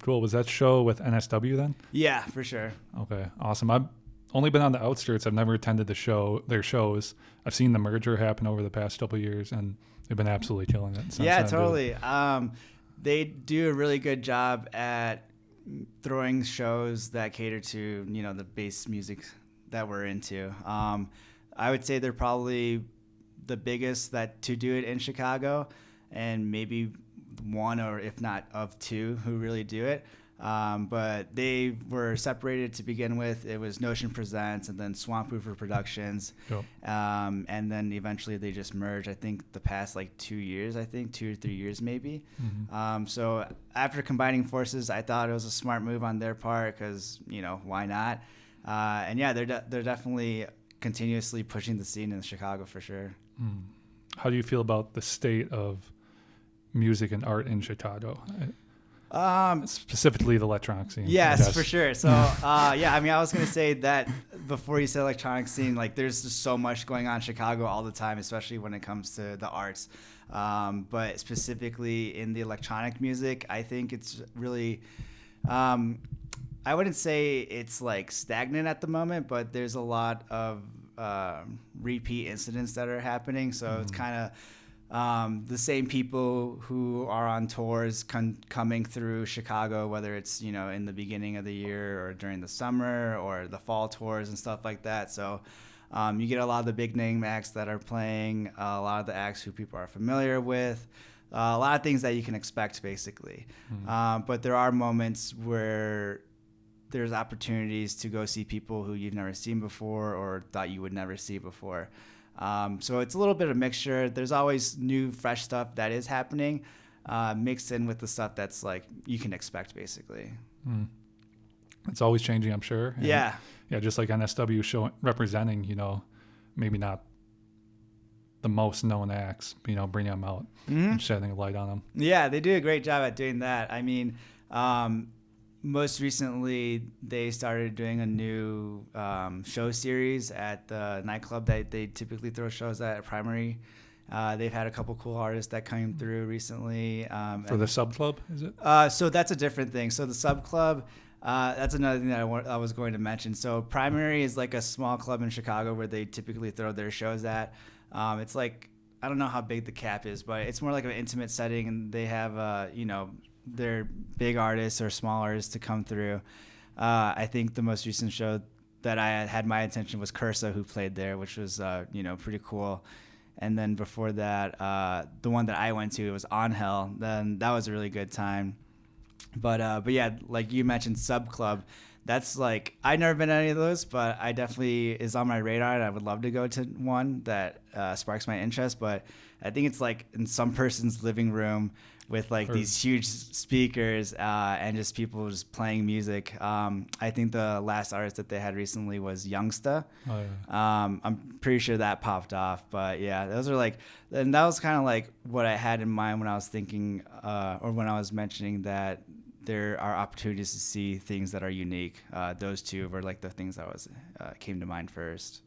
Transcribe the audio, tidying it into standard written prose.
Cool. Was that show with NSW then? Yeah, for sure. Okay, awesome. I've only been on the outskirts. I've never attended their shows. I've seen the merger happen over the past couple of years, and they've been absolutely killing it. Yeah, totally. They do a really good job at throwing shows that cater to, the bass music that we're into. I would say they're probably the biggest to do it in Chicago, and maybe one or if not of two who really do it. But they were separated to begin with. It was Notion Presents and then Swamp Hoover Productions. Yep. And then eventually they just merged, I think the past 2 years, 2 or 3 years maybe. Mm-hmm. So after combining forces, I thought it was a smart move on their part because, why not? And yeah, they're definitely continuously pushing the scene in Chicago for sure. How do you feel about the state of music and art in Chicago? Specifically the electronic scene. Yes, for sure. So, I was going to say that before you said electronic scene, there's just so much going on in Chicago all the time, especially when it comes to the arts. But specifically in the electronic music, I think it's really, I wouldn't say it's stagnant at the moment, but there's a lot of repeat incidents that are happening. So it's kind of, the same people who are on tours coming through Chicago, whether it's, in the beginning of the year or during the summer or the fall tours and stuff like that. So you get a lot of the big name acts that are playing, a lot of the acts who people are familiar with, a lot of things that you can expect basically. But there are moments where there's opportunities to go see people who you've never seen before or thought you would never see before. So it's a little bit of a mixture. There's always new, fresh stuff that is happening, mixed in with the stuff that's you can expect, basically. It's always changing, I'm sure. And yeah, just like NSW representing, maybe not the most known acts, bringing them out and shedding a light on them. Yeah, they do a great job at doing that. I mean, most recently, they started doing a new show series at the nightclub that they typically throw shows at Primary. They've had a couple cool artists that came through recently. For the Sub Club, is it? So that's a different thing. So the Sub Club, that's another thing that I was going to mention. So Primary is a small club in Chicago where they typically throw their shows at. It's I don't know how big the cap is, but it's more like an intimate setting, and they have, their big artists or small artists to come through. I think the most recent show that I had my attention was Cursa, who played there, which was pretty cool. And then before that, the one that I went to, it was On Hell. Then that was a really good time. But yeah, like you mentioned, Sub Club. That's I've never been to any of those, but I definitely is on my radar, and I would love to go to one that sparks my interest. But I think it's in some person's living room with these huge speakers and just people just playing music. I think the last artist that they had recently was Youngsta. Oh, yeah. I'm pretty sure that popped off, but yeah, those are and that was kind of what I had in mind when I was thinking or when I was mentioning that there are opportunities to see things that are unique. Those two were the things that came to mind first.